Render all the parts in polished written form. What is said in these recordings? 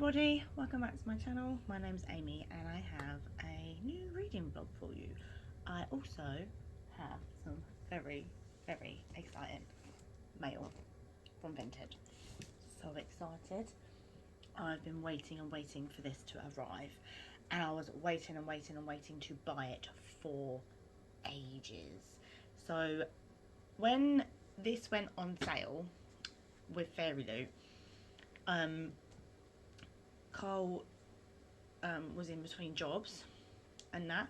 everybody, welcome back to my channel. My name's Amy and I have a new reading vlog for you. I also have some very exciting mail from Vinted. So excited. I've been waiting and waiting for this to arrive, and I was waiting and waiting to buy it for ages. So when this went on sale with Fairy Loot, Carl was in between jobs and that,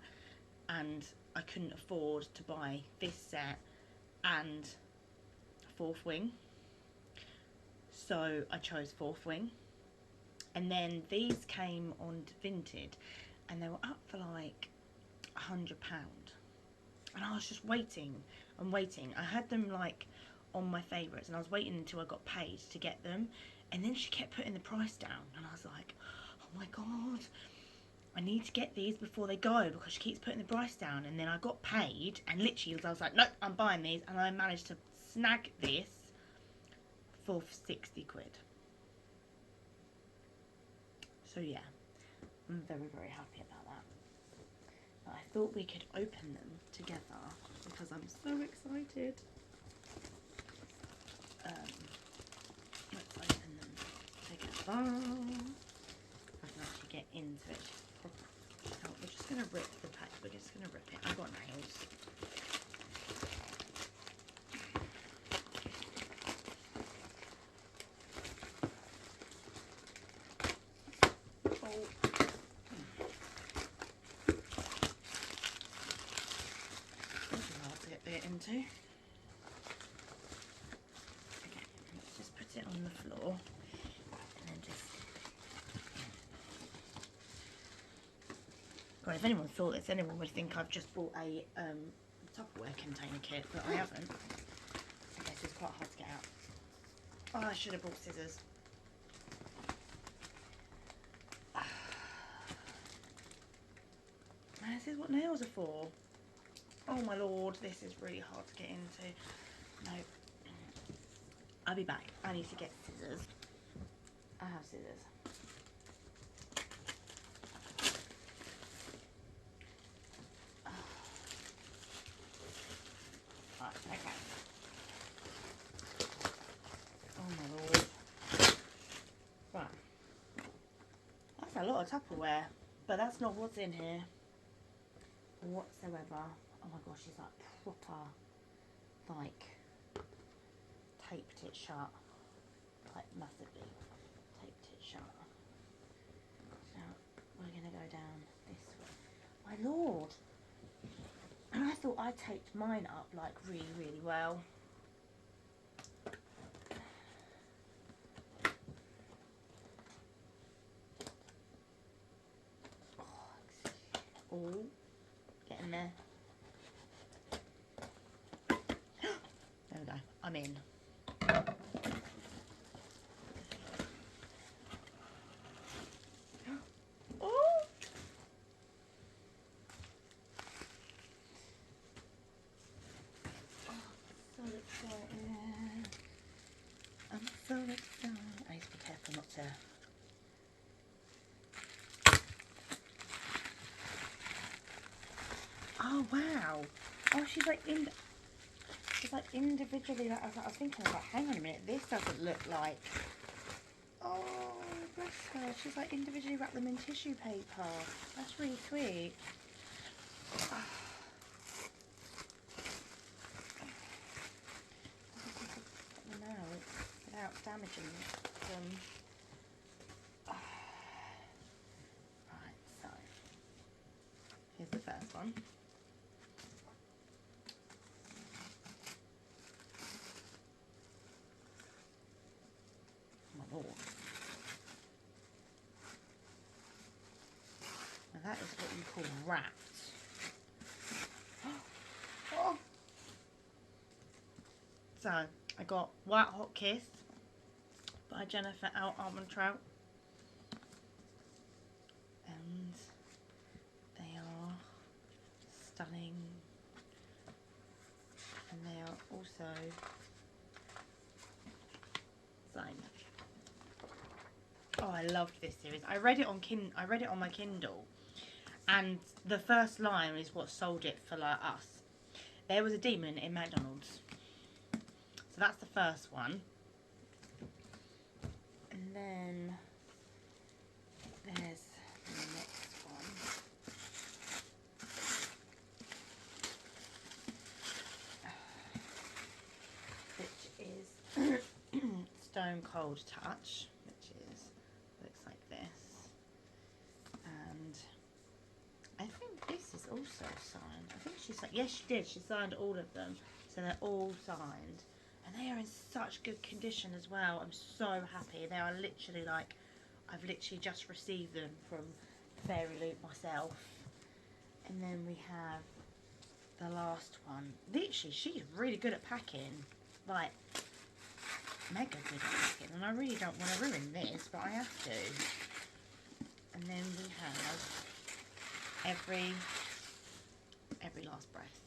and I couldn't afford to buy this set and Fourth Wing, so I chose Fourth Wing. And then these came on Vinted and they were up for like £100, and I was just waiting and waiting. I had them like on my favourites and I was waiting until I got paid to get them, and then she kept putting the price down and I was like, oh my god, I need to get these before they go because she keeps putting the price down. And then I got paid and literally I was like, nope, I'm buying these, and I managed to snag this for 60 quid. So yeah, I'm very happy about that. But I thought we could open them together because I'm so excited. Let's open them together. I can actually get into it. So we're just going to rip the pack. We're just going to rip it. I've got nails. Oh. That's hard to get bit into. Okay, let's just put it on the floor. And then just... God, if anyone saw this, anyone would think I've just bought a Tupperware container kit, but I haven't. I guess it's quite hard to get out. Oh, I should have bought scissors. This is what nails are for. Oh my lord, this is really hard to get into. No. I'll be back. I need to get scissors. I have scissors. Right, okay. Oh my lord. Right. That's a lot of Tupperware, but that's not what's in here whatsoever. Oh my gosh, she's like proper, like, taped it shut. Like, massively taped it shut. So, we're going to go down this way. My lord! And I thought I taped mine up, like, really well. Oh, get in there. There we go. I'm in. Oh! So excited. I'm so excited. I need to be careful not to... Oh wow! Oh, she's like individually. Like, I was thinking, like, hang on a minute, this doesn't look like. Oh, bless her. She's like individually wrapped them in tissue paper. That's really sweet. Oh. Put them out without damaging them. Oh. Right, so here's the first one. Oh my lord. Now that is what you call wrapped. Oh. So I got White Hot Kiss by Jennifer L. Armentrout, and they are stunning, and they are also same. Oh, I loved this series. I read it on my Kindle, and the first line is what sold it for like us. There was a demon in McDonald's. So that's the first one. And then there's the next one. Which is Stone Cold Touch, looks like this. And I think this is also signed. I think she signed, yes she did, she signed all of them. So they're all signed. And they are in such good condition as well. I'm so happy. They are literally like, I've literally just received them from Fairy Loot myself. And then we have the last one. Literally, she's really good at packing. Like, mega good at packing. And I really don't want to ruin this, but I have to. And then we have Every Last Breath.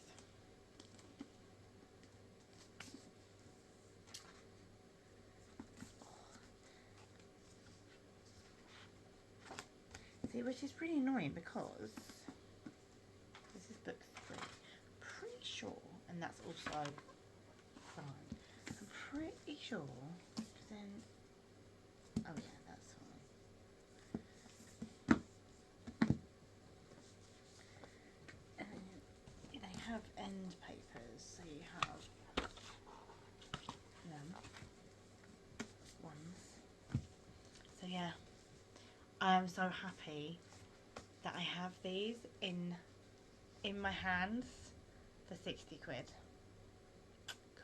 See, which is pretty annoying because this is book 3. Pretty sure, and that's also signed. I'm pretty sure, because then, oh yeah, that's fine. And they have end papers, so you have them ones. So yeah, I am so happy that I have these in my hands for 60 quid.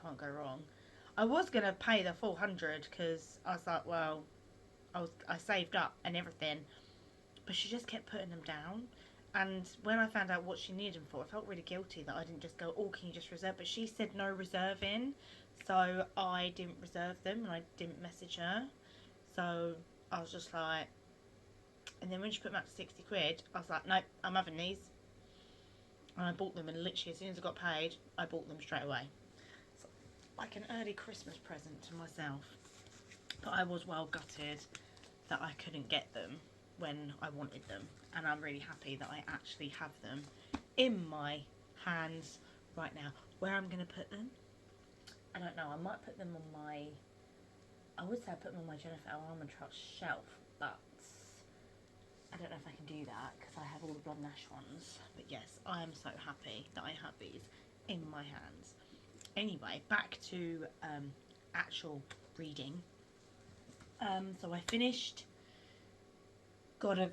Can't go wrong. I was going to pay the 400 because I was like, well, I saved up and everything, but she just kept putting them down. And when I found out what she needed them for, I felt really guilty that I didn't just go, oh, can you just reserve? But she said no reserving, so I didn't reserve them and I didn't message her. So I was just like, and then when she put them up to 60 quid, I was like, nope, I'm having these. And I bought them, and literally as soon as I got paid, I bought them straight away. So, like an early Christmas present to myself. But I was well gutted that I couldn't get them when I wanted them. And I'm really happy that I actually have them in my hands right now. Where I'm going to put them, I don't know. I might put them on my, I would say I put them on my Jennifer Almond Trust shelf, but I don't know if I can do that because I have all the Blood and Ash ones. But yes, I am so happy that I have these in my hands. Anyway, back to actual reading. So I finished God of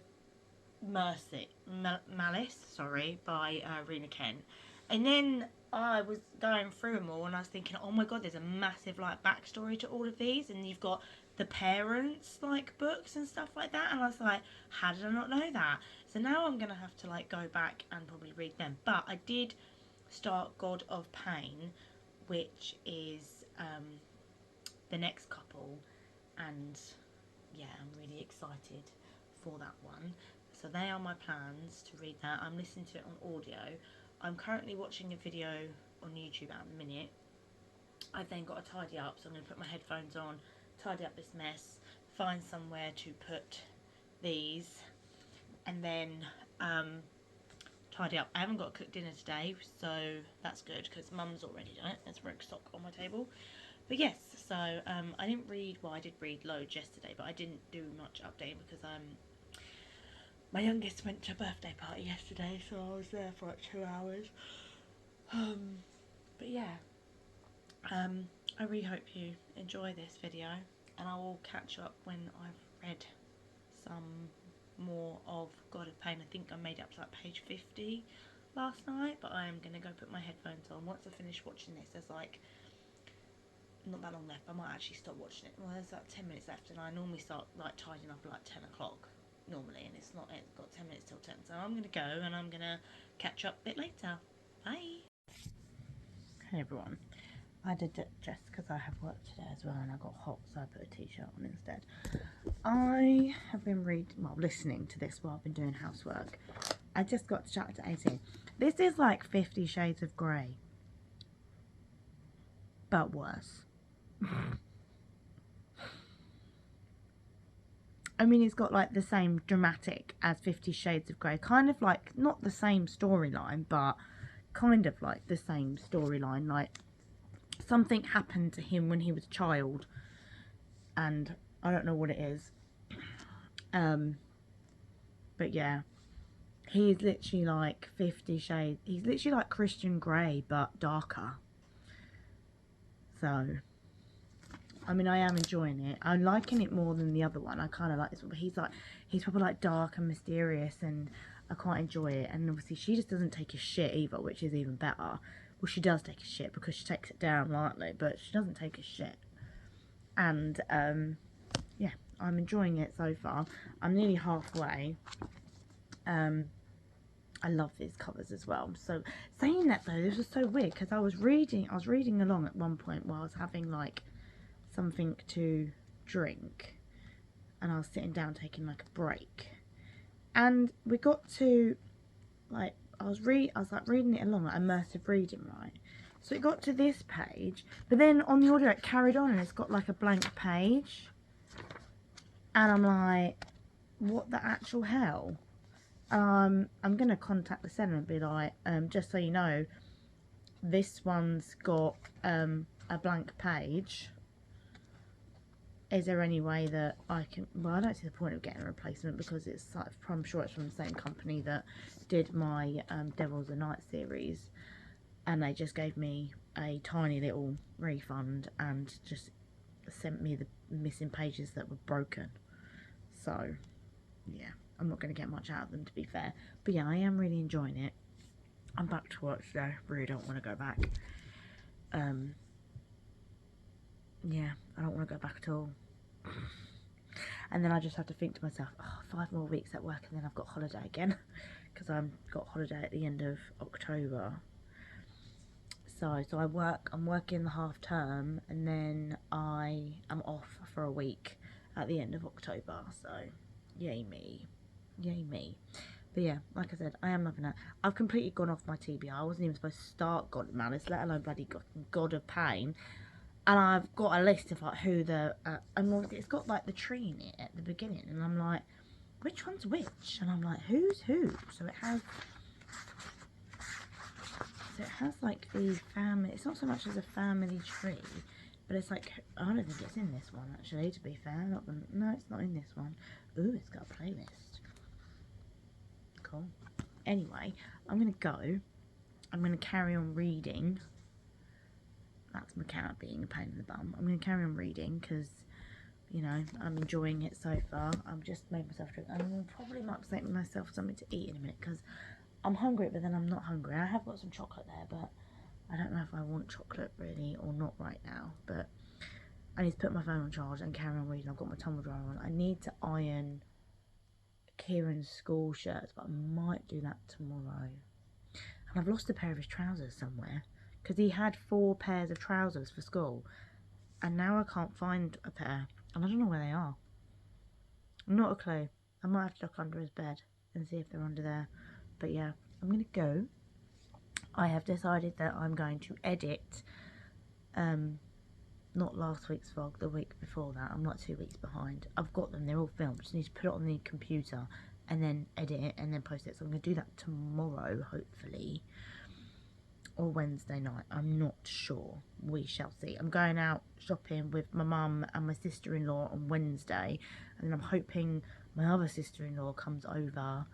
Malice, sorry, by Rena Kent. And then I was going through them all and I was thinking, oh my god, there's a massive like backstory to all of these, and you've got the parents like books and stuff like that, and I was like, how did I not know that? So now I'm gonna have to like go back and probably read them. But I did start God of Pain, which is the next couple, and yeah, I'm really excited for that one. So they are my plans to read that. I'm listening to it on audio. I'm currently watching a video on YouTube at the minute. I've then got to tidy up, so I'm going to put my headphones on, tidy up this mess, find somewhere to put these, and then tidy up. I haven't got to cook dinner today, so that's good because Mum's already done it. There's roast stock on my table. But yes, so I didn't read, well I did read loads yesterday, but I didn't do much updating because my youngest went to a birthday party yesterday, so I was there for like 2 hours. But yeah, I really hope you enjoy this video, and I will catch up when I've read some more of God of Pain. I think I made it up to like page 50 last night, but I am going to go put my headphones on. Once I finish watching this, there's like not that long left. I might actually stop watching it. Well, there's like 10 minutes left, and I normally start like tidying up at like 10 o'clock normally, and it's got 10 minutes till 10, so I'm going to go and I'm going to catch up a bit later. Bye. Hey everyone, I did it just because I have work today as well and I got hot, so I put a t-shirt on instead. I have been listening to this while I've been doing housework. I just got to chapter 18. This is like 50 Shades of Grey, but worse. I mean, it's got like the same dramatic as 50 Shades of Grey. Kind of like, not the same storyline, but kind of like the same storyline. Like, something happened to him when he was a child, and I don't know what it is. But yeah, he's literally like 50 Shades. He's literally like Christian Grey, but darker. So, I mean, I am enjoying it. I'm liking it more than the other one. I kind of like this one, but he's probably like dark and mysterious, and I quite enjoy it. And obviously, she just doesn't take a shit either, which is even better. Well, she does take a shit because she takes it down lightly, but she doesn't take a shit. And yeah, I'm enjoying it so far. I'm nearly halfway. I love these covers as well. So saying that though, this was so weird because I was reading along at one point while I was having like something to drink, and I was sitting down taking like a break, and we got to like I was like reading it along, like immersive reading, right? So it got to this page, but then on the audio it carried on and it's got like a blank page, and I'm like, what the actual hell? I'm gonna contact the seller and be like, just so you know, this one's got a blank page. Is there any way that I can... Well, I don't see the point of getting a replacement because it's like, I'm sure it's from the same company that did my Devils and Night series, and they just gave me a tiny little refund and just sent me the missing pages that were broken. So yeah, I'm not going to get much out of them, to be fair. But yeah, I am really enjoying it. I'm back to work today. Really don't want to go back. Yeah, I don't want to go back at all. And then I just have to think to myself, oh, 5 more weeks at work and then I've got holiday again. Because I've got holiday at the end of October. So I'm working the half term, and then I am off for a week at the end of October. So, yay me. Yay me. But yeah, like I said, I am loving it. I've completely gone off my TBR. I wasn't even supposed to start God of Malice, let alone bloody God of Pain. And I've got a list of like who the and it's got like the tree in it at the beginning, and I'm like, which one's which? And I'm like, who's who? So it has like the family. It's not so much as a family tree, but it's like, I don't think it's in this one actually. To be fair, no, it's not in this one. Ooh, it's got a playlist. Cool. Anyway, I'm gonna go. I'm gonna carry on reading. That's my cat being a pain in the bum. I'm going to carry on reading because, you know, I'm enjoying it so far. I've just made myself drink. I'm going to probably might make myself something to eat in a minute because I'm hungry, but then I'm not hungry. I have got some chocolate there, but I don't know if I want chocolate really or not right now. But I need to put my phone on charge and carry on reading. I've got my tumble dryer on. I need to iron Kieran's school shirts, but I might do that tomorrow. And I've lost a pair of his trousers somewhere, because he had 4 pairs of trousers for school, and now I can't find a pair, and I don't know where they are. Not a clue. I might have to look under his bed and see if they're under there. But yeah, I'm going to go. I have decided that I'm going to edit, not last week's vlog, the week before that. I'm like 2 weeks behind. I've got them, they're all filmed. Just need to put it on the computer and then edit it and then post it. So I'm going to do that tomorrow, hopefully. Or Wednesday night, I'm not sure. We shall see. I'm going out shopping with my mum and my sister-in-law on Wednesday, and I'm hoping my other sister-in-law comes over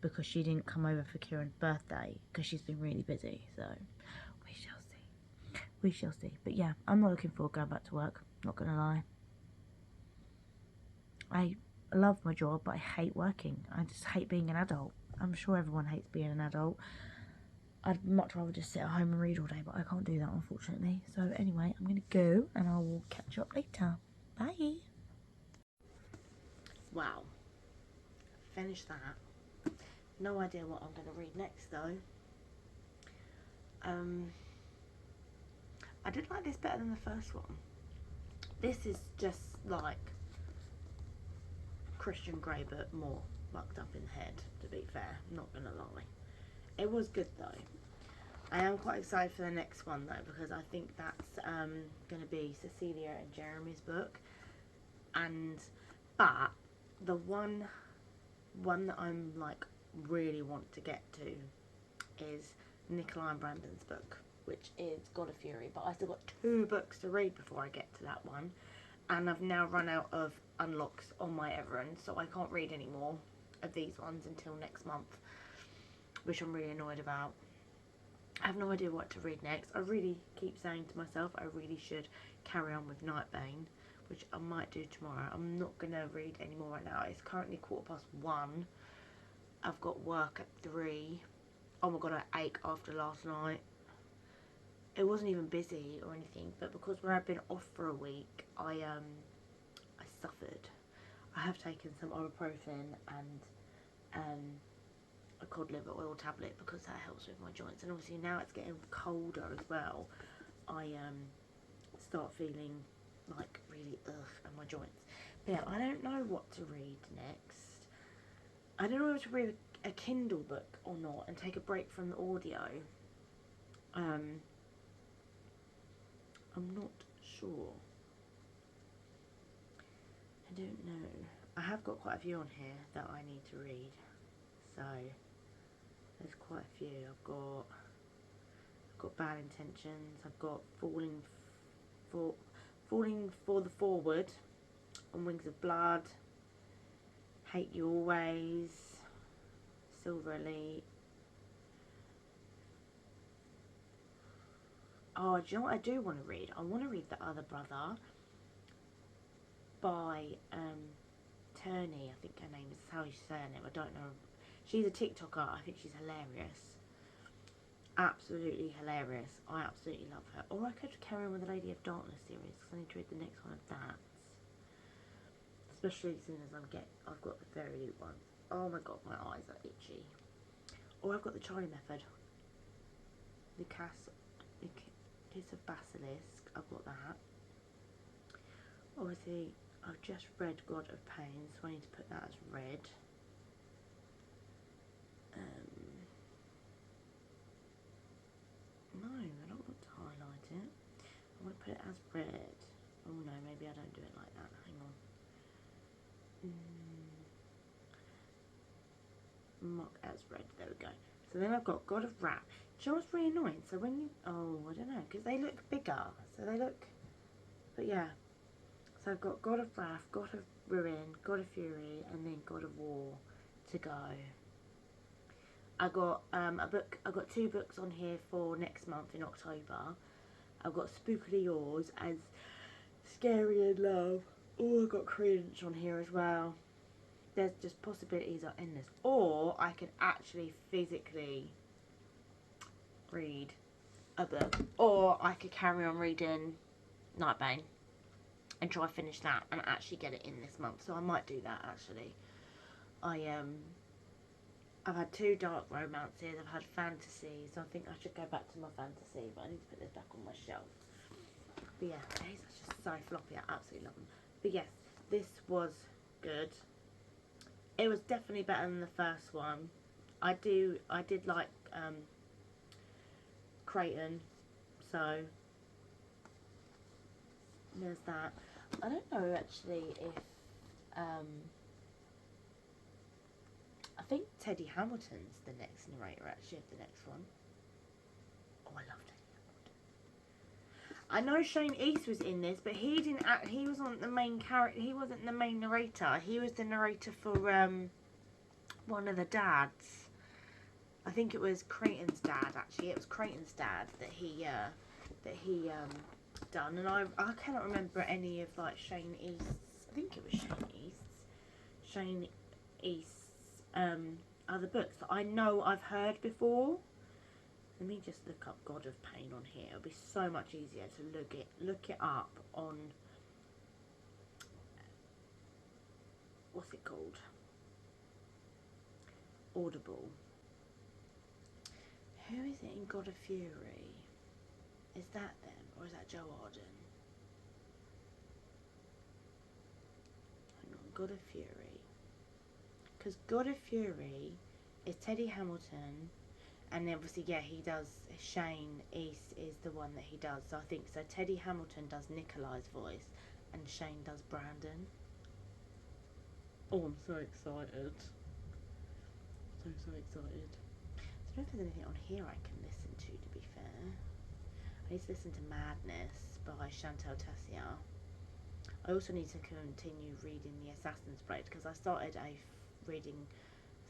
because she didn't come over for Kieran's birthday because she's been really busy. So we shall see. We shall see. But yeah, I'm not looking forward to going back to work, not gonna lie. I love my job, but I hate working. I just hate being an adult. I'm sure everyone hates being an adult. I'd much rather just sit at home and read all day, but I can't do that, unfortunately. So anyway, I'm going to go, and I will catch you up later. Bye. Wow. Finished that. No idea what I'm going to read next, though. I did like this better than the first one. This is just like Christian Grey, but more mucked up in the head, to be fair. Not going to lie. It was good though. I am quite excited for the next one though, because I think that's going to be Cecilia and Jeremy's book. But the one that I'm like really want to get to is Nikolai and Brandon's book, which is God of Fury, but I still got 2 books to read before I get to that one, and I've now run out of unlocks on my Everend, so I can't read any more of these ones until next month, which I'm really annoyed about. I have no idea what to read next. I really keep saying to myself I really should carry on with Nightbane, which I might do tomorrow. I'm not going to read any more right now. It's currently 1:15. I've got work at 3. Oh my god, I ache after last night. It wasn't even busy or anything, but because where I've been off for a week, I suffered. I have taken some ibuprofen and a cod liver oil tablet because that helps with my joints, and obviously now it's getting colder as well. I start feeling like really in my joints. But yeah, I don't know what to read next. I don't know whether to read a Kindle book or not and take a break from the audio. I'm not sure. I don't know. I have got quite a few on here that I need to read, so there's quite a few. I've got Bad Intentions. I've got Falling for the Forward, On Wings of Blood, Hate You Always, Silver Elite. Oh, do you know what I do want to read? I want to read The Other Brother by Turney, I think her name is how you say her name. I don't know. She's a TikToker. I think she's hilarious. Absolutely hilarious. I absolutely love her. Or I could carry on with the Lady of Darkness series because I need to read the next one of that. Especially as soon as I've got the Fairy Loot ones. Oh my god, my eyes are itchy. Or I've got the Charlie Method. The Kiss of Basilisk. I've got that. Obviously, I've just read God of Pain, so I need to put that as red. No, I don't want to highlight it. I want to put it as red. Oh no, maybe I don't do it like that. Hang on. Mark as red. There we go. So then I've got God of Wrath. Do you know what's really annoying? So when you... Oh, I don't know. Because they look bigger. So they look... But yeah. So I've got God of Wrath, God of Ruin, God of Fury, and then God of War to go. I got I've got 2 books on here for next month in October. I've got Spookily Yours as Scary in Love. Oh, I've got Credence on here as well. There's just possibilities are endless. Or I could actually physically read a book. Or I could carry on reading Nightbane and try to finish that and actually get it in this month. So I might do that actually. I've had 2 dark romances, I've had fantasy, so I think I should go back to my fantasy, but I need to put this back on my shelf. But yeah, these are just so floppy, I absolutely love them. But yes, this was good. It was definitely better than the first one. I did like Creighton, so there's that. I don't know actually if I think Teddy Hamilton's the next narrator actually of the next one. Oh, I love Teddy Hamilton. I know Shane East was in this, but he didn't act. He wasn't the main character. He wasn't the main narrator. He was the narrator for one of the dads. I think it was Creighton's dad. Actually, it was Creighton's dad that he done. And I cannot remember any of like Shane East's. I think it was Shane East's other books that I know I've heard before. Let me just look up God of Pain on here. It'll be so much easier to look it up on, what's it called? Audible. Who is it in God of Fury? Is that them or is that Joe Arden? Hang on, God of Fury. Because God of Fury is Teddy Hamilton, and obviously, yeah, he does. Shane East is the one that he does. So I think so. Teddy Hamilton does Nikolai's voice, and Shane does Brandon. Oh, I'm so excited. So excited. I don't know if there's anything on here I can listen to be fair. I need to listen to Madness by Chantal Tessier. I also need to continue reading The Assassin's Blade because I started reading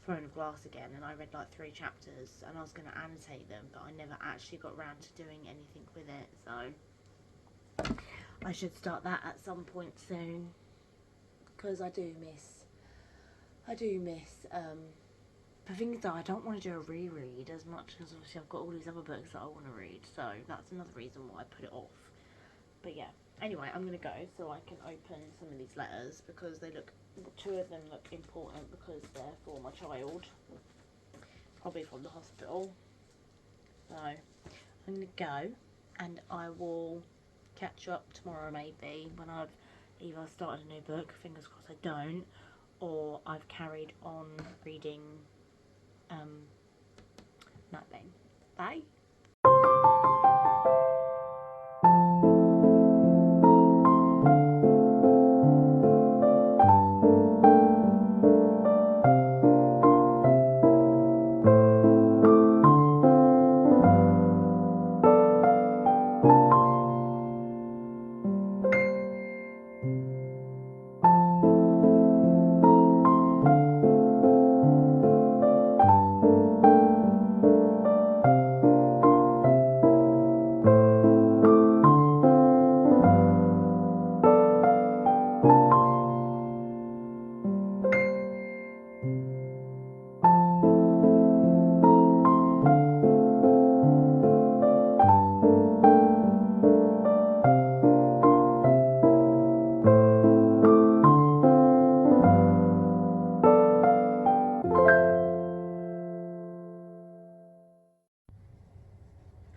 Throne of Glass again, and I read like 3 chapters and I was going to annotate them, but I never actually got around to doing anything with it, so I should start that at some point soon because I do miss the thing is that I don't want to do a reread as much as obviously I've got all these other books that I want to read, so that's another reason why I put it off. But yeah, anyway, I'm going to go so I can open some of these letters because they look, 2 of them look important because they're for my child, probably from the hospital. So I'm going to go and I will catch up tomorrow maybe when I've either started a new book, fingers crossed I don't, or I've carried on reading Nightbane. Bye.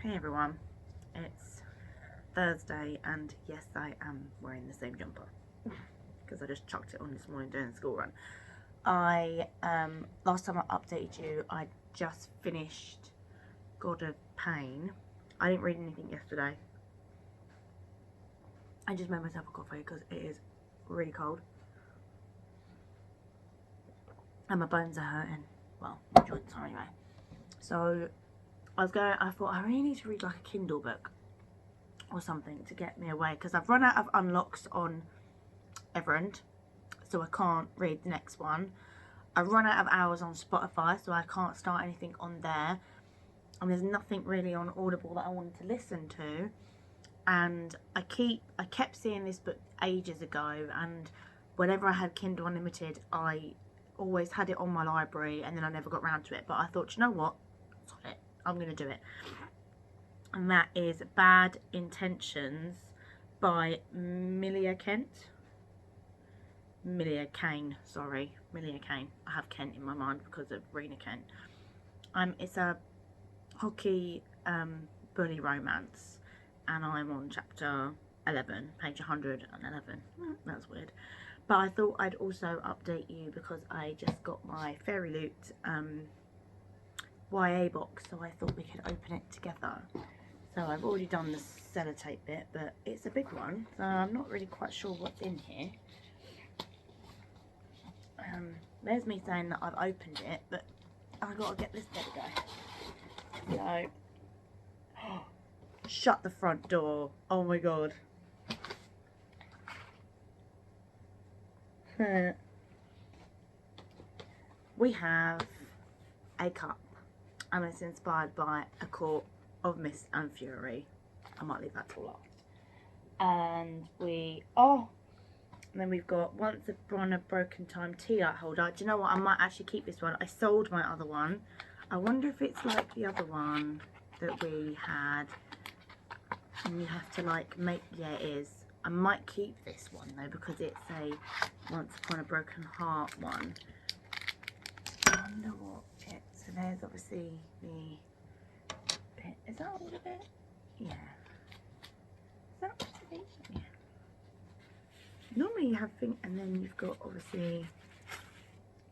Hey everyone, it's Thursday and yes, I am wearing the same jumper because I just chucked it on this morning doing the school run. Last time I updated you, I just finished God of Pain. I didn't read anything yesterday. I just made myself a coffee because it is really cold and my bones are hurting. Well, my joints are anyway. So I thought I really need to read like a Kindle book or something to get me away because I've run out of unlocks on Everend, so I can't read the next one. I've run out of hours on Spotify, so I can't start anything on there, and there's nothing really on Audible that I wanted to listen to. And I kept seeing this book ages ago, and whenever I had Kindle Unlimited I always had it on my library and then I never got round to it. But I thought, you know what, sod it, I'm gonna do it. And that is Bad Intentions by Millia Kane. I have Kent in my mind because of Rena Kent. It's a hockey bully romance, and I'm on chapter 11, page 111. That's weird. But I thought I'd also update you because I just got my Fairy Loot YA box, so I thought we could open it together. So I've already done the sellotape bit, but it's a big one, so I'm not really quite sure what's in here. There's me saying that I've opened it, but I've got to get this, there we go. So, shut the front door. Oh my god. We have a cup, and it's inspired by A Court of Mist and Fury. I might leave that till last. And then we've got Once Upon a Broken Time tea light holder. Do you know what? I might actually keep this one. I sold my other one. I wonder if it's like the other one that we had. And you have to like make, yeah, it is. I might keep this one though because it's a Once Upon a Broken Heart one. I wonder what it, so there's obviously the bit. Is that all of it? Yeah. Is that all of it? Yeah. Normally you have things, and then you've got obviously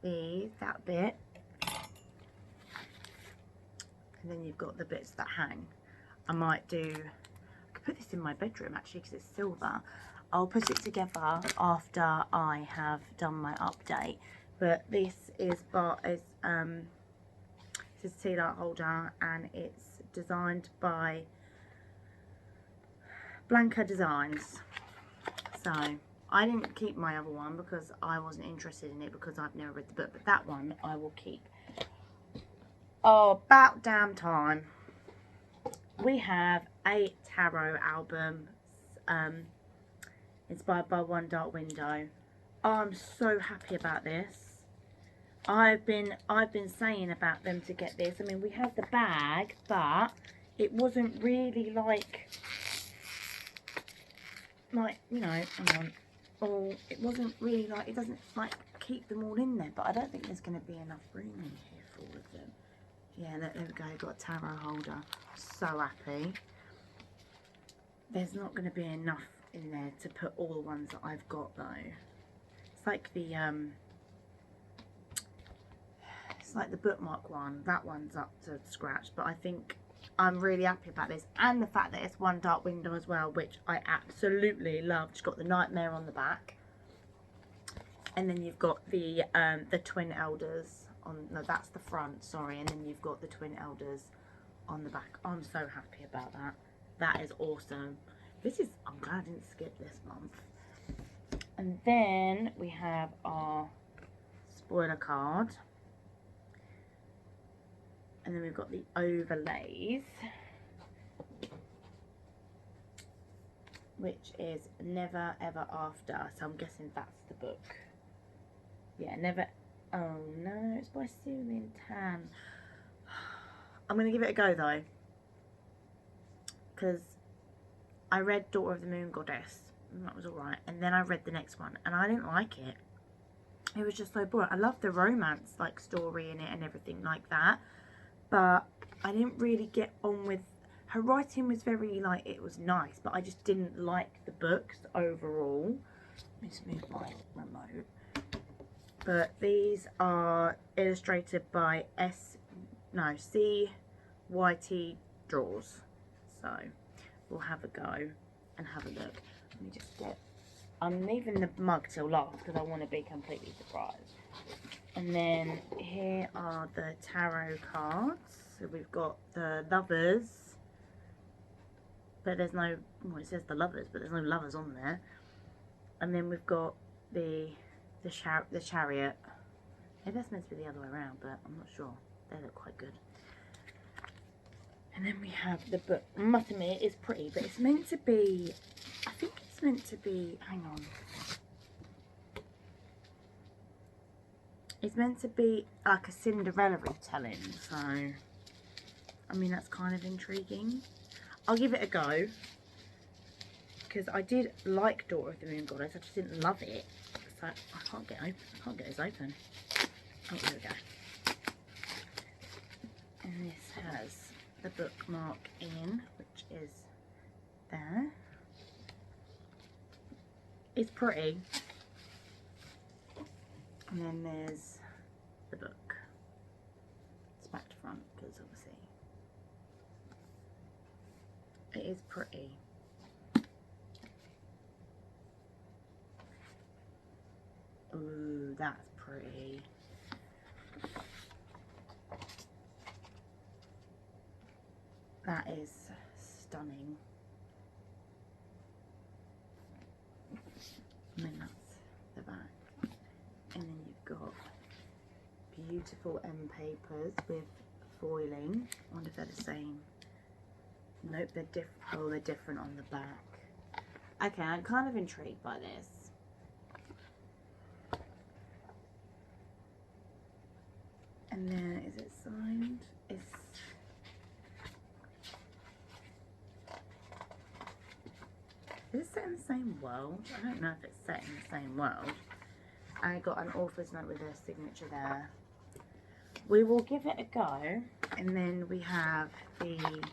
that bit, and then you've got the bits that hang. I could put this in my bedroom actually because it's silver. I'll put it together after I have done my update. But this is it's a tea light holder, and it's designed by Blanca Designs. So I didn't keep my other one because I wasn't interested in it because I've never read the book, but that one I will keep. Oh, about damn time. We have a tarot album inspired by One Dark Window. Oh, I'm so happy about this. I've been saying about them to get this. I mean, we have the bag, but it wasn't really like you know, hang on. Oh, it wasn't really like, it doesn't like keep them all in there, but I don't think there's going to be enough room in here for all of them. Yeah, there we go, got a tarot holder. So happy. There's not going to be enough in there to put all the ones that I've got though. It's like the bookmark one. That one's up to scratch, but I think I'm really happy about this, and the fact that it's One Dark Window as well, which I absolutely love. It's got the Nightmare on the back, and then you've got the Twin Elders on. No, that's the front. Sorry, and then you've got the Twin Elders on the back. I'm so happy about that. That is awesome. I'm glad I didn't skip this month. And then we have our spoiler card. And then we've got the overlays, which is Never Ever After. So I'm guessing that's the book. Yeah, Never. Oh no, it's by Celine Tan. I'm going to give it a go though, because I read Daughter of the Moon Goddess, and that was alright. And then I read the next one, and I didn't like it. It was just so boring. I love the romance like story in it and everything like that. But I didn't really get on with her writing. Was very like, it was nice, but I just didn't like the books overall. Let me just move my remote. But these are illustrated by CYT Draws. So we'll have a go and have a look. Let me just get. I'm leaving the mug till last because I want to be completely surprised. And then here are the tarot cards. So we've got the Lovers, but there's no, well, it says the Lovers, but there's no lovers on there. And then we've got the Chariot. Maybe that's meant to be the other way around, but I'm not sure. They look quite good. And then we have the book. I must admit, it is pretty, but it's meant to be, I think it's meant to be, hang on. It's meant to be like a Cinderella retelling, so I mean that's kind of intriguing. I'll give it a go, because I did like Daughter of the Moon Goddess. I just didn't love it. So I can't get this open. Oh, there we go. And this has the bookmark in, which is there. It's pretty. And then there's the book. It's back to front because obviously it is pretty. Ooh, that's pretty. That is stunning. And then that's the back. And then you've got beautiful end papers with foiling. I wonder if they're the same. Nope, they're different. Oh, they're different on the back. Okay, I'm kind of intrigued by this. And then, is it signed? Is it set in the same world? I don't know if it's set in the same world. I got an author's note with a signature there. We will give it a go. And then we have the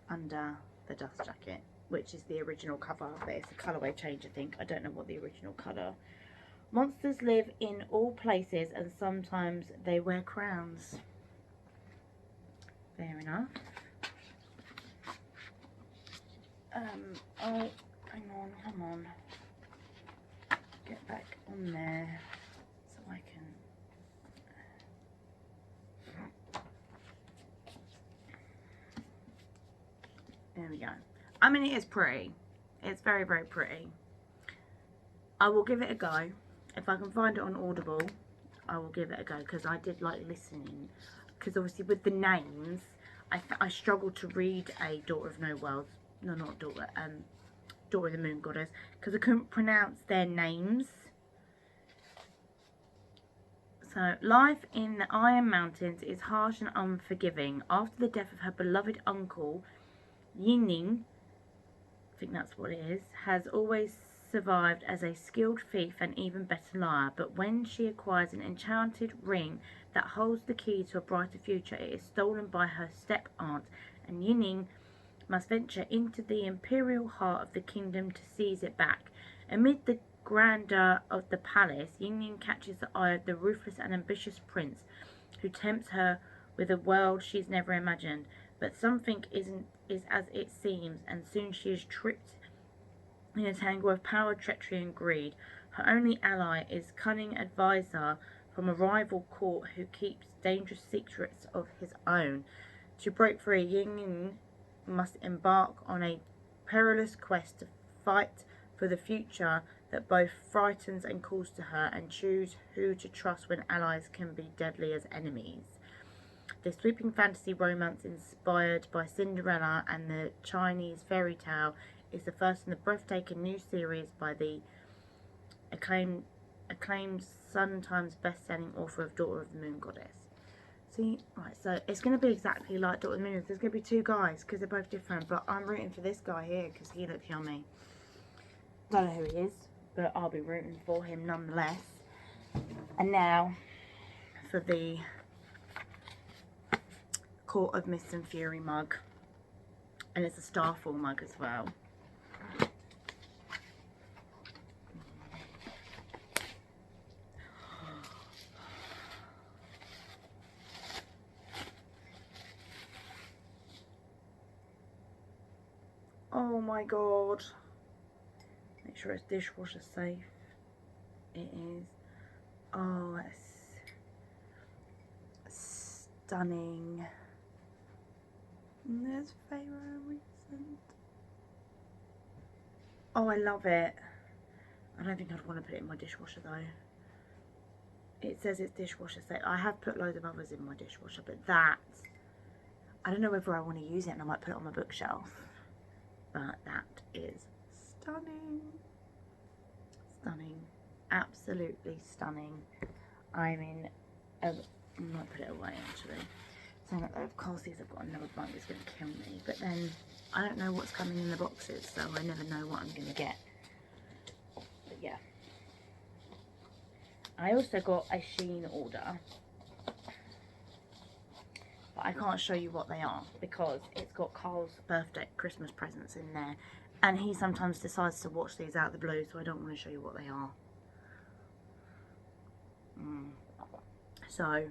Under the Dust Jacket, which is the original cover, but it's a colourway change, I think. I don't know what the original colour. Monsters live in all places and sometimes they wear crowns. Fair enough. Oh, hang on, come on. get back on there so I can. There we go. I mean, it is pretty. It's very, very pretty. I will give it a go. If I can find it on Audible, I will give it a go, because I did like listening. Because obviously with the names, I struggled to read a Daughter of No World. No, not Daughter. Daughter of the Moon Goddess. Because I couldn't pronounce their names. So, life in the Iron Mountains is harsh and unforgiving. After the death of her beloved uncle, Yingning, I think that's what it is, has always survived as a skilled thief and even better liar. But when she acquires an enchanted ring that holds the key to a brighter future, it is stolen by her step-aunt, and Yingning must venture into the imperial heart of the kingdom to seize it back. Amid the grandeur of the palace, Yingning catches the eye of the ruthless and ambitious prince, who tempts her with a world she's never imagined. But something is as it seems, and soon she is tripped in a tangle of power, treachery, and greed. Her only ally is cunning advisor from a rival court who keeps dangerous secrets of his own. To break free, Yingning must embark on a perilous quest to fight for the future that both frightens and calls to her, and choose who to trust when allies can be deadly as enemies. This sweeping fantasy romance, inspired by Cinderella and the Chinese fairy tale, is the first in the breathtaking new series by the acclaimed Sun Times best-selling author of Daughter of the Moon Goddess. See, right, so it's going to be exactly like Daughter of the Moon. There's going to be two guys because they're both different, but I'm rooting for this guy here because he looks yummy. Don't know who he is, but I'll be rooting for him nonetheless. And now for the Court of Mist and Fury mug, and it's a Starfall mug as well. Oh my god. Make sure it's dishwasher safe. It is. Oh, it's stunning. And there's Pharaoh recent. Oh, I love it. I don't think I'd want to put it in my dishwasher though. It says it's dishwasher safe. I have put loads of others in my dishwasher, but that, I don't know whether I want to use it, and I might put it on my bookshelf. But that is stunning. Stunning. Absolutely stunning. I mean, I might put it away actually. So of course these have got another bug that's going to kill me. But then I don't know what's coming in the boxes, so I never know what I'm going to get. But yeah. I also got a Shein order. But I can't show you what they are because it's got Carl's birthday Christmas presents in there, and he sometimes decides to watch these out of the blue, so I don't want to show you what they are. So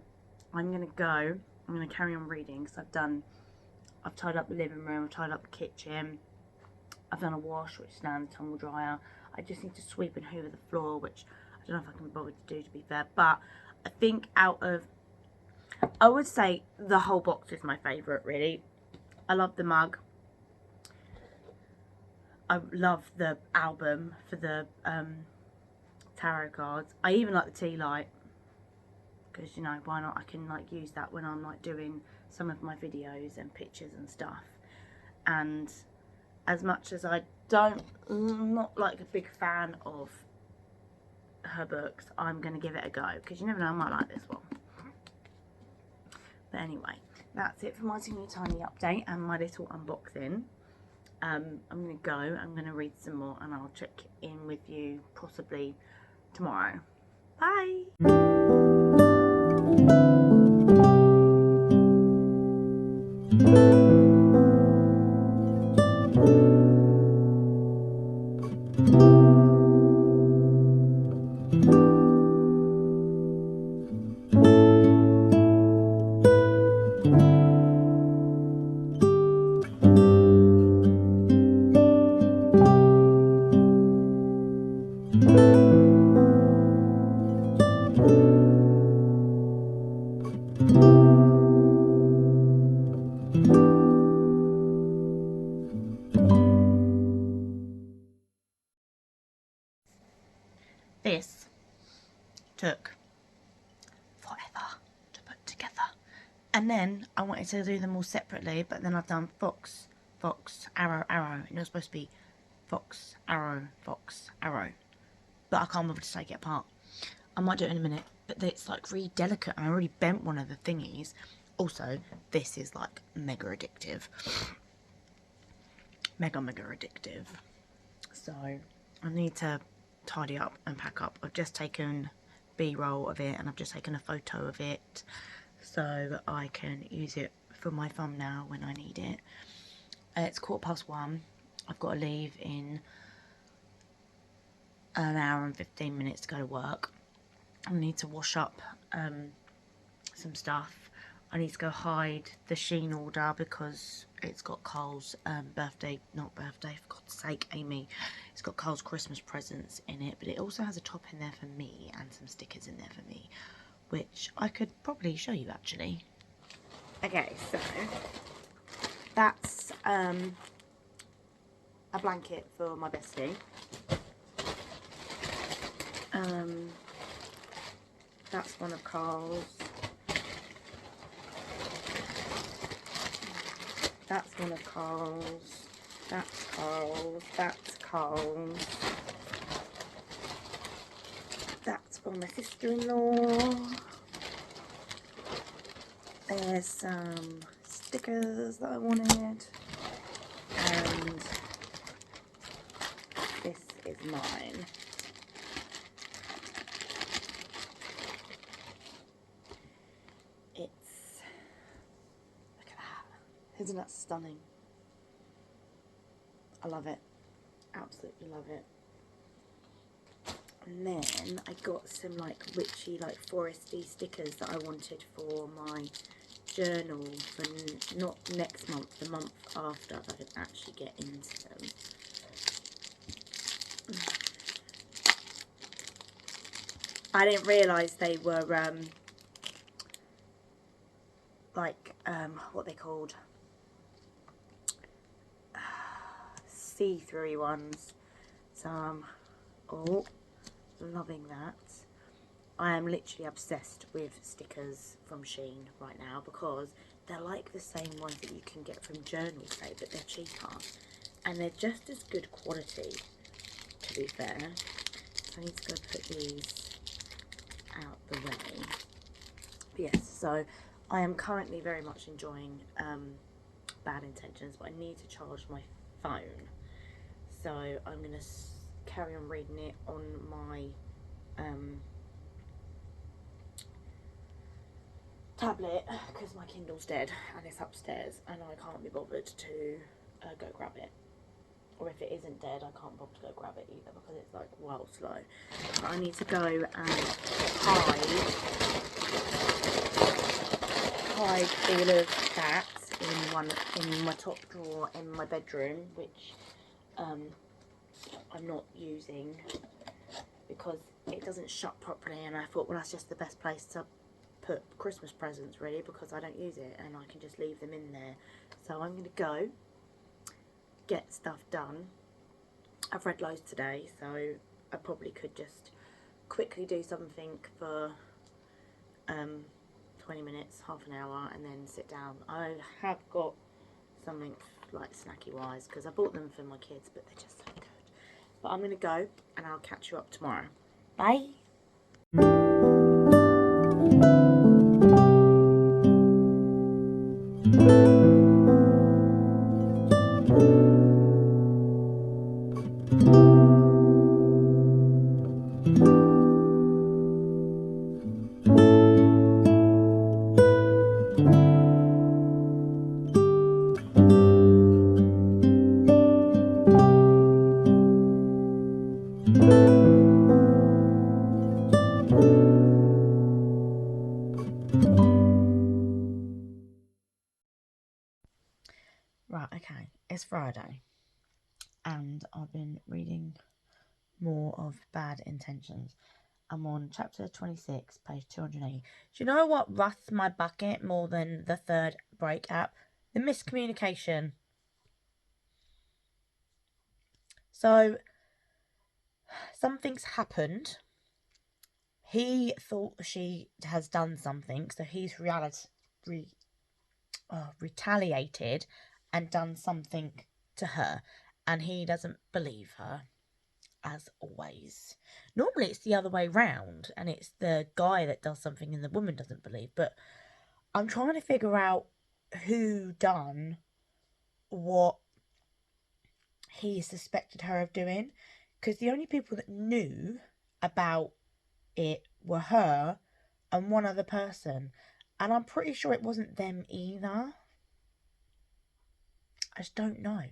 I'm gonna go. I'm gonna carry on reading because I've tied up the living room, I've tied up the kitchen, I've done a wash which is now in the tumble dryer. I just need to sweep and hoover the floor, which I don't know if I can bother to do, to be fair, but I think out of, I would say the whole box is my favourite, really. I love the mug. I love the album for the tarot cards. I even like the tea light. Because, you know, why not? I can, like, use that when I'm, like, doing some of my videos and pictures and stuff. And as much as I'm not, like, a big fan of her books, I'm going to give it a go. Because you never know, I might like this one. But anyway, that's it for my teeny tiny update and my little unboxing. I'm going to go, I'm going to read some more, and I'll check in with you possibly tomorrow. Bye! to do them all separately, but then I've done fox, arrow, arrow, and it was supposed to be fox, arrow, but I can't bother to take it apart. I might do it in a minute, but it's like really delicate, and I already bent one of the thingies. Also, this is like mega addictive. Mega addictive. So I need to tidy up and pack up. I've just taken B-roll of it, and I've just taken a photo of it so I can use it for my thumbnail when I need it. It's 1:15. I've got to leave in an hour and 15 minutes to go to work. I need to wash up some stuff. I need to go hide the Shein order because it's got Carl's not birthday, for God's sake, Amy. It's got Carl's Christmas presents in it, but it also has a top in there for me and some stickers in there for me, which I could probably show you actually. Okay, so that's a blanket for my bestie. That's one of Carl's. That's one of Carl's. That's Carl's. That's Carl's. That's for my sister-in-law. There's some stickers that I wanted. And this is mine. Isn't that stunning? I love it. Absolutely love it. And then I got some like witchy, like foresty stickers that I wanted for my journal for not next month, the month after, if I can actually get into them. I didn't realise they were what they called see-through ones. So oh, loving that. I am literally obsessed with stickers from Shein right now because they're like the same ones that you can get from Journal Say, but they're cheaper and they're just as good quality, to be fair. So I need to go put these out the way. But yes, so I am currently very much enjoying Bad Intentions, but I need to charge my phone. So I'm going to carry on reading it on my tablet because my Kindle's dead and it's upstairs and I can't be bothered to go grab it. Or if it isn't dead, I can't bother to go grab it either because it's like wild slow. But I need to go and hide all of that in my top drawer in my bedroom, which I'm not using because it doesn't shut properly, and I thought, well, that's just the best place to put Christmas presents really because I don't use it and I can just leave them in there. So I'm going to go get stuff done. I've read loads today, so I probably could just quickly do something for 20 minutes, half an hour, and then sit down. I have got something like snacky wise because I bought them for my kids, but they're just so good. But I'm going to go and I'll catch you up tomorrow. Bye. Right, okay, it's Friday and I've been reading more of Bad Intentions. I'm on chapter 26, page 280. Do you know what rusts my bucket more than the third break app? The miscommunication. So, something's happened. He thought she has done something, so he's retaliated and done something to her, and he doesn't believe her, as always. Normally it's the other way round, and it's the guy that does something and the woman doesn't believe. But I'm trying to figure out who done what he suspected her of doing, because the only people that knew about it were her and one other person, and I'm pretty sure it wasn't them either. I just don't know.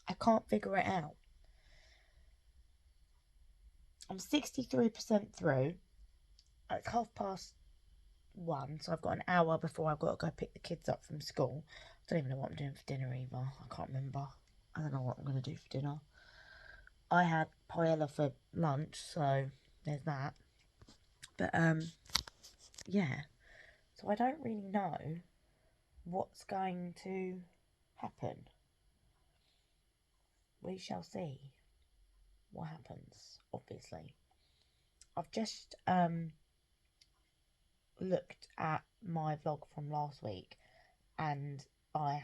I can't figure it out. I'm 63% through. It's 1:30, so I've got an hour before I've got to go pick the kids up from school. I don't even know what I'm doing for dinner either. I can't remember. I don't know what I'm going to do for dinner. I had paella for lunch, so there's that. But, yeah. So I don't really know what's going to happen. We shall see what happens, obviously. I've just looked at my vlog from last week, and I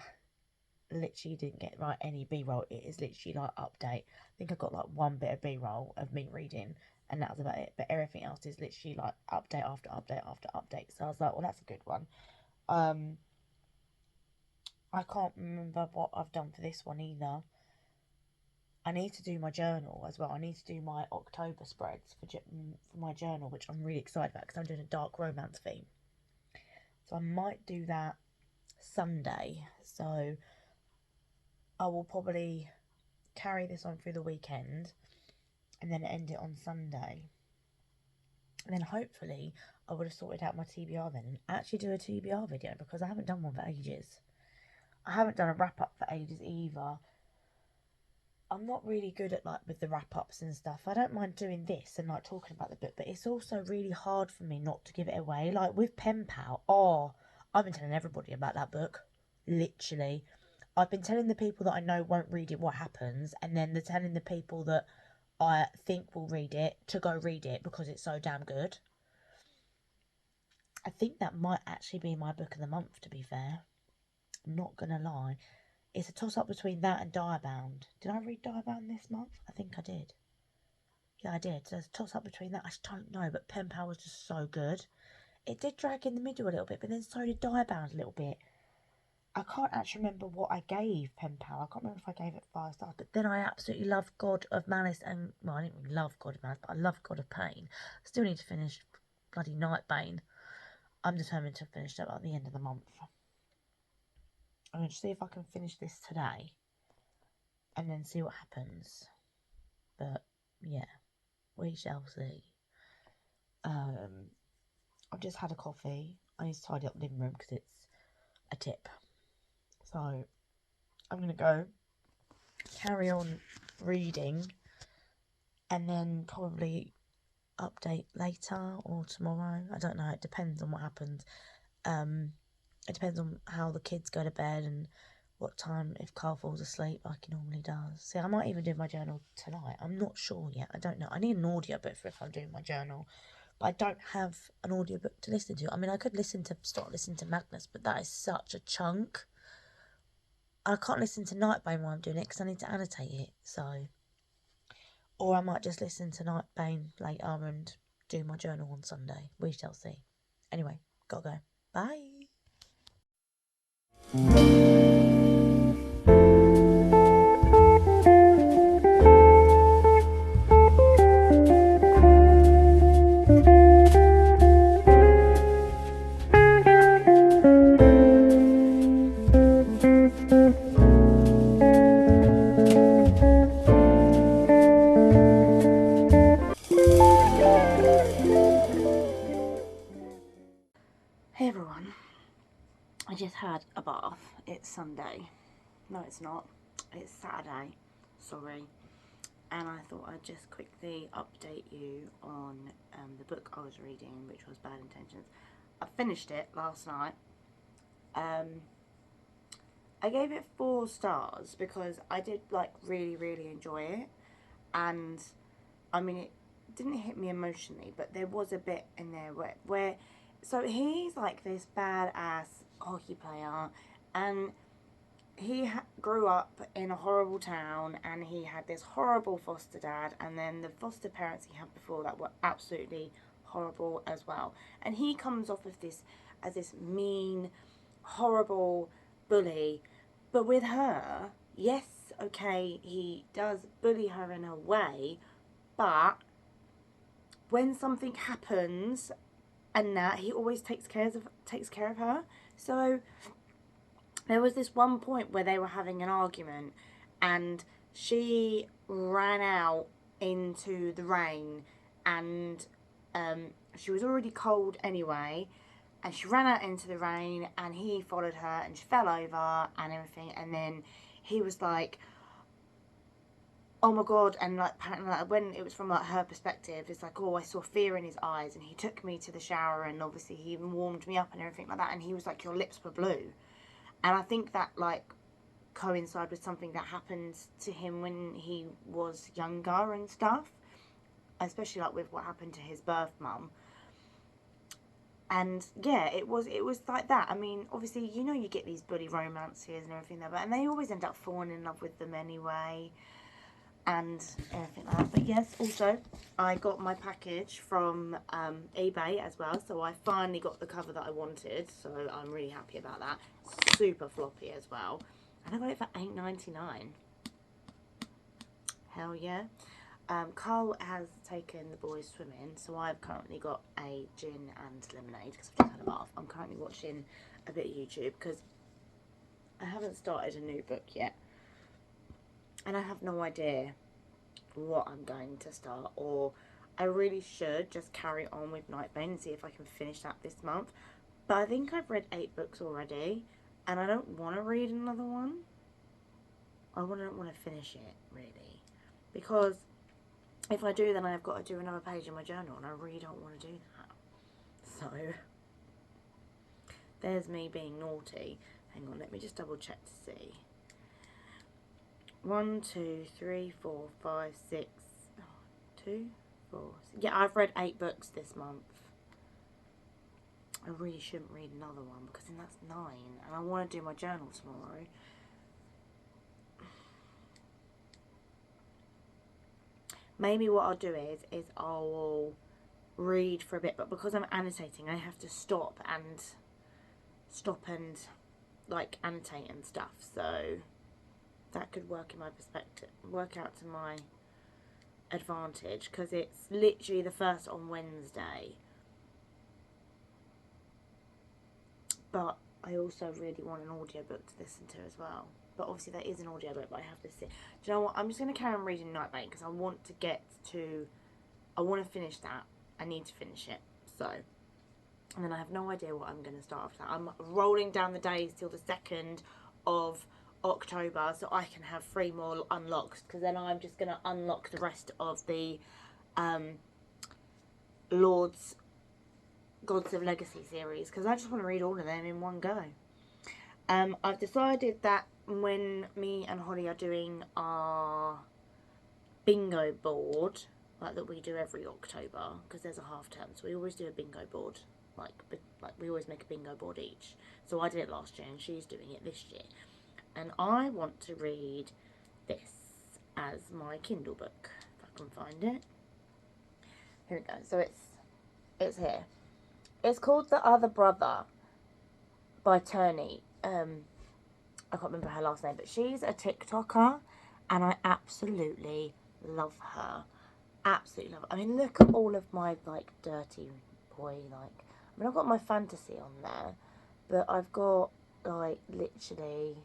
literally didn't get any B-roll. It is literally like update. I think I got like one bit of B-roll of me reading, and that was about it. But everything else is literally like update after update after update. So I was like, well, that's a good one. I can't remember what I've done for this one either. I need to do my journal as well. I need to do my October spreads for my journal, which I'm really excited about because I'm doing a dark romance theme. So I might do that Sunday. So I will probably carry this on through the weekend and then end it on Sunday. And then hopefully I would have sorted out my TBR then and actually do a TBR video, because I haven't done one for ages. I haven't done a wrap-up for ages either. I'm not really good at with the wrap-ups and stuff. I don't mind doing this and talking about the book, but it's also really hard for me not to give it away. Like with Pen Pal, I've been telling everybody about that book. Literally. I've been telling the people that I know won't read it what happens, and then they're telling the people that I think will read it to go read it because it's so damn good. I think that might actually be my book of the month, to be fair. I'm not gonna lie. It's a toss-up between that and Diabound. Did I read Diabound this month? I think I did. Yeah, I did. So there's a toss-up between that. I just don't know, but Pen Pal was just so good. It did drag in the middle a little bit, but then so did Diabound a little bit. I can't actually remember what I gave Pen Pal. I can't remember if I gave it 5 stars, but then I absolutely love God of Malice and... Well, I didn't really love God of Malice, but I love God of Pain. I still need to finish bloody Nightbane. I'm determined to finish that at the end of the month. I'm going to see if I can finish this today and then see what happens. But yeah, we shall see. I've just had a coffee. I need to tidy up the living room because it's a tip. So I'm going to go carry on reading and then probably update later or tomorrow. I don't know. It depends on what happens. It depends on how the kids go to bed and what time, if Carl falls asleep like he normally does. See, I might even do my journal tonight. I'm not sure yet. I don't know. I need an audiobook for if I'm doing my journal. But I don't have an audiobook to listen to. I mean, I could start listening to Magnus, but that is such a chunk. I can't listen to Nightbane while I'm doing it because I need to annotate it. So, or I might just listen to Nightbane later and do my journal on Sunday. We shall see. Anyway, gotta go. Bye. Hey everyone, I just had a bath. It's Sunday. No, it's not. It's Saturday. Sorry. And I thought I'd just quickly update you on the book I was reading, which was Bad Intentions. I finished it last night. I gave it 4 stars because I did really, really enjoy it. And I mean, it didn't hit me emotionally, but there was a bit in there where so he's like this badass hockey player, and he grew up in a horrible town, and he had this horrible foster dad, and then the foster parents he had before that were absolutely horrible as well. And he comes off of this as this mean, horrible bully, but with her, yes, okay, he does bully her in a way, but when something happens and that, he always takes care of her. So there was this one point where they were having an argument, and she ran out into the rain, and she was already cold anyway, and she ran out into the rain, and he followed her, and she fell over and everything, and then he was like, oh my god, and like apparently like, when it was from like her perspective, it's like, oh, I saw fear in his eyes, and he took me to the shower, and obviously he even warmed me up and everything like that, and he was like, your lips were blue. And I think that like coincided with something that happened to him when he was younger and stuff, especially like with what happened to his birth mum. And yeah, it was like that. I mean, obviously, you know, you get these bully romances and everything like that, and they always end up falling in love with them anyway, and everything like that. But yes, also I got my package from eBay as well, so I finally got the cover that I wanted, so I'm really happy about that. Super floppy as well, and I got it for $8.99. Hell yeah. Carl has taken the boys swimming, so I've currently got a gin and lemonade because I've just had a bath. I'm currently watching a bit of YouTube because I haven't started a new book yet, and I have no idea what I'm going to start, or I really should just carry on with Nightbane and see if I can finish that this month. But I think I've read 8 books already, and I don't want to read another one. I don't want to finish it, really, because if I do, then I've got to do another page in my journal, and I really don't want to do that. So there's me being naughty. Hang on, let me just double check to see. 1, 2, 3, 4, 5, 6. 2, 4. Yeah, I've read 8 books this month. I really shouldn't read another one because then that's 9, and I want to do my journal tomorrow. Maybe what I'll do is I'll read for a bit, but because I'm annotating, I have to stop and like annotate and stuff. So that could work in my perspective, work out to my advantage, because it's literally the first on Wednesday. But I also really want an audiobook to listen to as well. But obviously there is an audiobook, but I have to sit. Do you know what? I'm just going to carry on reading Nightbane because I want to finish that. I need to finish it. So, and then I have no idea what I'm going to start after that. I'm rolling down the days till the 2nd of October so I can have 3 more unlocked, because then I'm just going to unlock the rest of the Gods of Legacy series, because I just want to read all of them in one go. I've decided that when me and Holly are doing our bingo board, like that we do every October, because there's a half term, so we always do a bingo board, like we always make a bingo board each. So I did it last year, and she's doing it this year, and I want to read this as my Kindle book, if I can find it. Here we go. So it's here. It's called The Other Brother by Turney. I can't remember her last name, but she's a TikToker, and I absolutely love her. Absolutely love her. I mean, look at all of my, like, dirty boy, like, I mean, I've got my fantasy on there, but I've got, like, literally,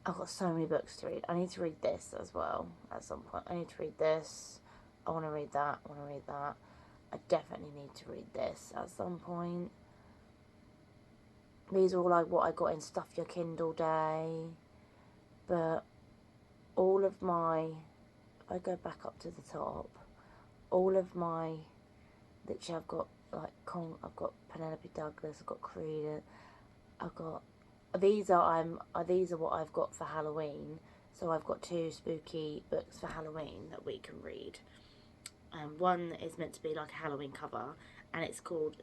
I've got so many books to read. I need to read this as well at some point. I need to read this. I want to read that. I want to read that. I definitely need to read this at some point. These are all like what I got in Stuff Your Kindle Day. But all of my, if I go back up to the top, all of my, literally I've got like I've got Penelope Douglas, I've got Creed, I've got, these are what I've got for Halloween. So I've got 2 spooky books for Halloween that we can read. One is meant to be like a Halloween cover, and it's called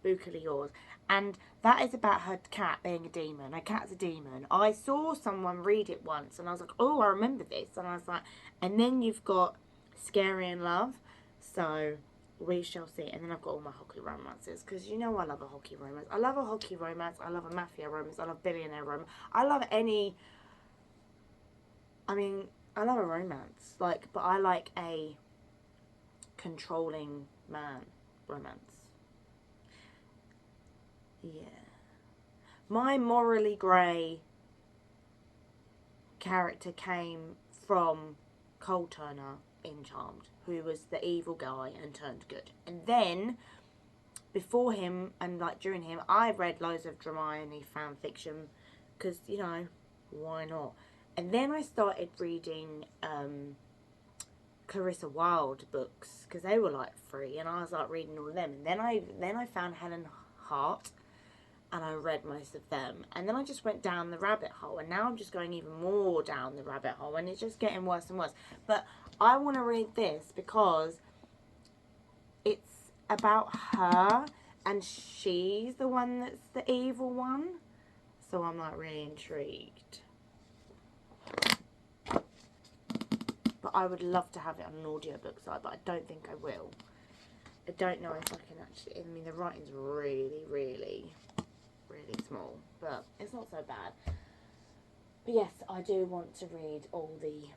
Spookily Yours. And that is about her cat being a demon. Her cat's a demon. I saw someone read it once and I was like, oh, I remember this. And I was like, and then you've got Scary in Love. So we shall see. And then I've got all my hockey romances, because you know I love a hockey romance. I love a hockey romance. I love a mafia romance. I love billionaire romance. I love any... I mean, I love a romance. Like, but I like a controlling man romance. Yeah. My morally grey character came from Cole Turner in Charmed, who was the evil guy and turned good. And then, before him and like during him, I read loads of Hermione fan fiction, because, you know, why not? And then I started reading Clarissa Wilde books, because they were like free, and I was like reading all of them. And then I found Helen Hart, and I read most of them. And then I just went down the rabbit hole, and now I'm just going even more down the rabbit hole, and it's just getting worse and worse. But I want to read this because it's about her, and she's the one that's the evil one. So I'm like really intrigued. But I would love to have it on an audiobook site, but I don't think I will. I don't know if I can actually... I mean, the writing's really, really, really small, but it's not so bad. But yes, I do want to read all the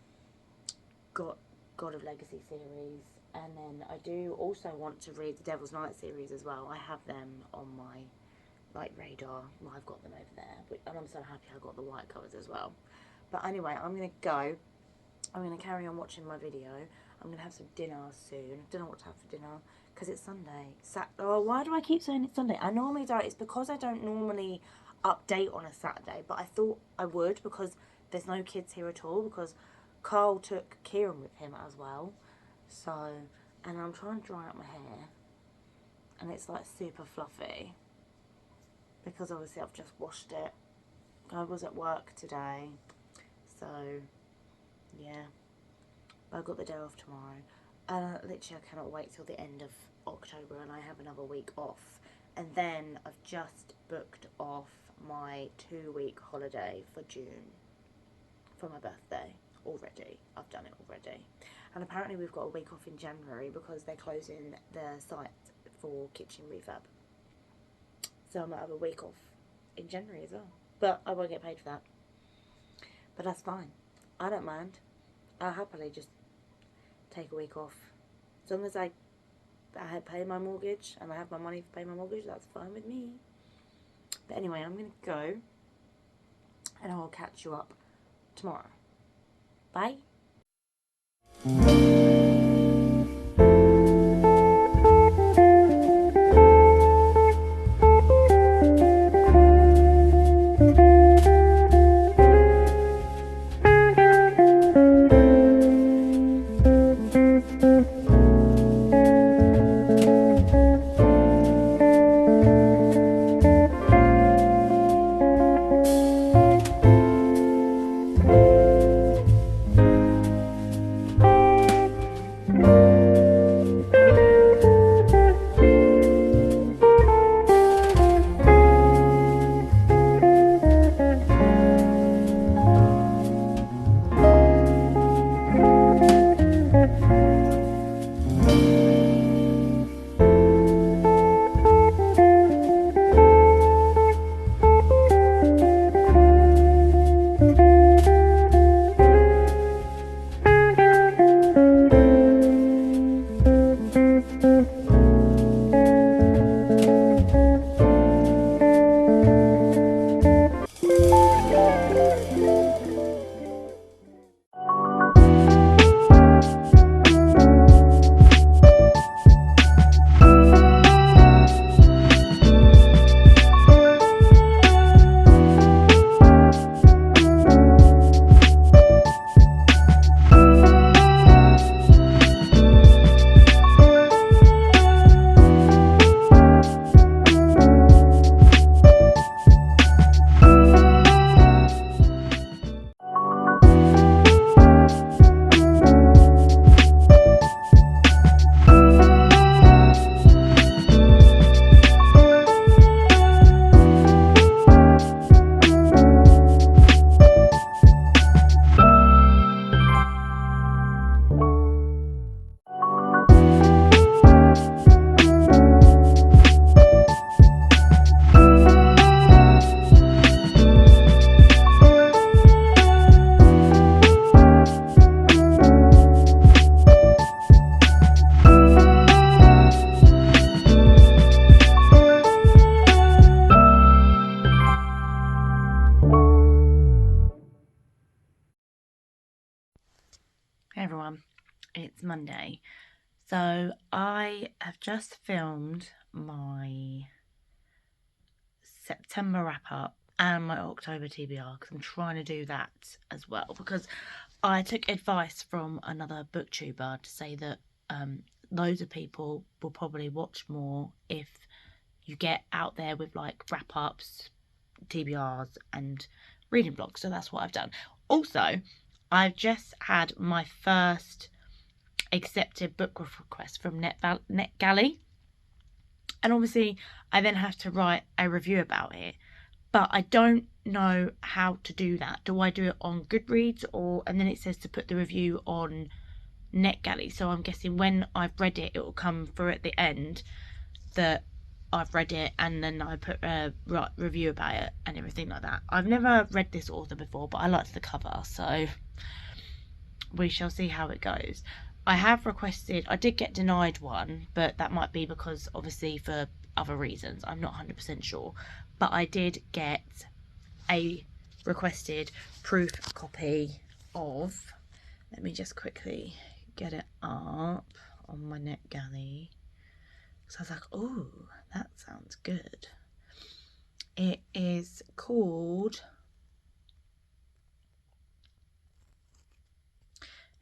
God of Legacy series, and then I do also want to read the Devil's Night series as well. I have them on my like radar. Well, I've got them over there, and I'm so happy I got the white covers as well. But anyway, I'm gonna go. I'm gonna carry on watching my video. I'm gonna have some dinner soon. I don't know what to have for dinner because it's Sunday. Oh, why do I keep saying it's Sunday? I normally don't. It's because I don't normally update on a Saturday, but I thought I would because there's no kids here at all, because Carl took Kieran with him as well. So, and I'm trying to dry out my hair, and it's like super fluffy because obviously I've just washed it. I was at work today, so yeah. But I've got the day off tomorrow, and literally I cannot wait till the end of October, and I have another week off. And then I've just booked off my 2-week holiday for June for my birthday already. I've done it already. And apparently we've got a week off in January because they're closing the site for kitchen refurb. So I might have a week off in January as well. But I won't get paid for that. But that's fine. I don't mind. I'll happily just take a week off. As long as I pay my mortgage and I have my money to pay my mortgage, that's fine with me. But anyway, I'm going to go, and I will catch you up tomorrow. Bye. everyone, it's Monday. So I have just filmed my September wrap up and my October TBR because I'm trying to do that as well, because I took advice from another booktuber to say that loads of people will probably watch more if you get out there with like wrap ups, TBRs and reading blogs. So that's what I've done. Also, I've just had my first accepted book request from NetGalley, and obviously I then have to write a review about it, but I don't know how to do that. Do I do it on Goodreads, or and then it says to put the review on NetGalley? So I'm guessing when I've read it, it will come through at the end that I've read it, and then I put a review about it and everything like that. I've never read this author before, but I liked the cover, so we shall see how it goes. I have requested, I did get denied one, but that might be because obviously for other reasons, I'm not 100% sure, but I did get a requested proof copy of, let me just quickly get it up on my NetGalley. So I was like, oh, that sounds good. It is called,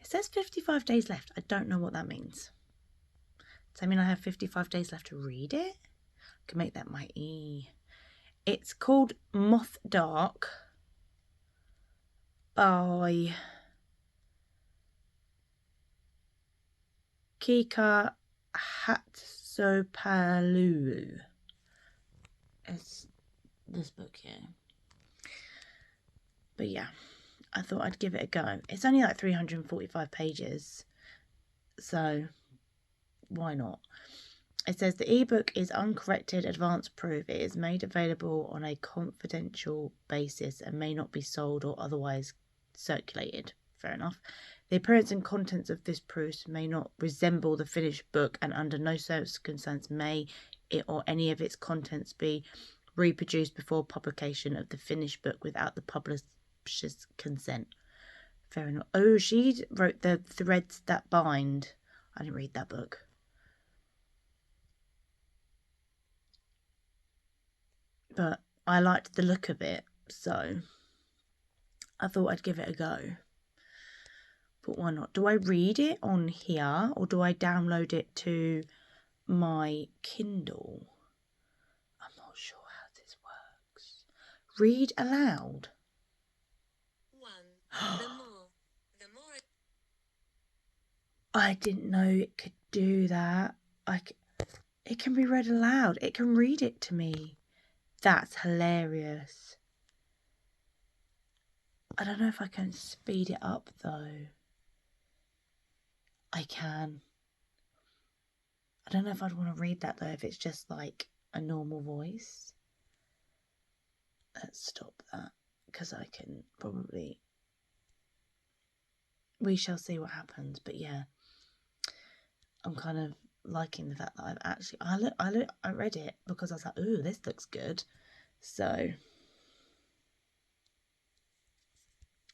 it says 55 days left. I don't know what that means. Does that mean I have 55 days left to read it? I can make that my E. It's called Moth Dark by Kika Hatsopalu. It's this book here. But yeah, I thought I'd give it a go. It's only like 345 pages, so why not? It says the ebook is uncorrected advance proof. It is made available on a confidential basis and may not be sold or otherwise circulated. Fair enough. The appearance and contents of this proof may not resemble the finished book, and under no circumstance may it or any of its contents be reproduced before publication of the finished book without the publisher's consent. Fair enough. Oh, she wrote the Threads That Bind. I didn't read that book. But I liked the look of it, so I thought I'd give it a go. But why not? Do I read it on here, or do I download it to my Kindle? I'm not sure how this works. Read aloud. The more. I didn't know it could do that. It can be read aloud. It can read it to me. That's hilarious. I don't know if I can speed it up though. I can. I don't know if I'd want to read that though, if it's just like a normal voice. Let's stop that, because I can probably... We shall see what happens, but yeah. I'm kind of liking the fact that I've actually... I read it because I was like, ooh, this looks good. So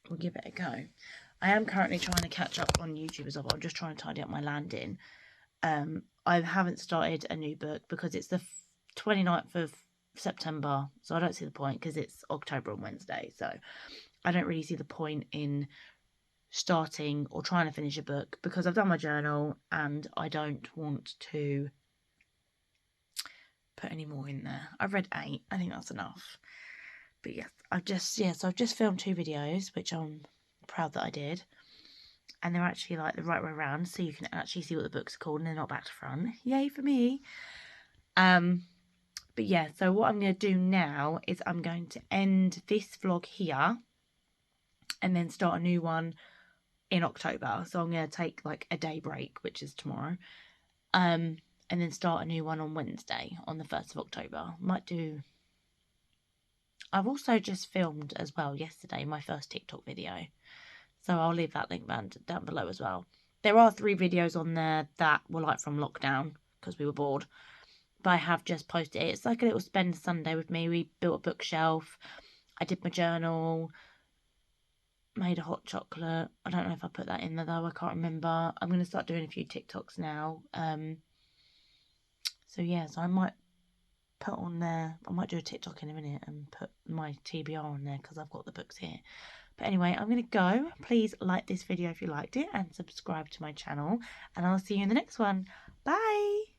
we'll give it a go. I am currently trying to catch up on YouTube as well. I'm just trying to tidy up my landing. I haven't started a new book because it's the 29th of September, so I don't see the point, because it's October on Wednesday, so I don't really see the point in starting or trying to finish a book, because I've done my journal and I don't want to put any more in there. I've read 8. I think that's enough. But yes, I've just filmed 2 videos, which I'm proud that I did. And they're actually like the right way around, so you can actually see what the books are called and they're not back to front. Yay for me. But yeah, so what I'm going to do now is I'm going to end this vlog here and then start a new one in October. So I'm going to take like a day break, which is tomorrow, and then start a new one on Wednesday, on the 1st of October. I've also just filmed as well yesterday my first TikTok video, so I'll leave that link down below as well. There are 3 videos on there that were like from lockdown because we were bored, but I have just posted it. It's like a little spend Sunday with me. We built a bookshelf, I did my journal, made a hot chocolate. I don't know if I put that in there though. I can't remember. I'm going to start doing a few TikToks now. So yeah, so I might put on there. I might do a TikTok in a minute and put my TBR on there because I've got the books here. But anyway, I'm going to go. Please like this video if you liked it and subscribe to my channel. And I'll see you in the next one. Bye!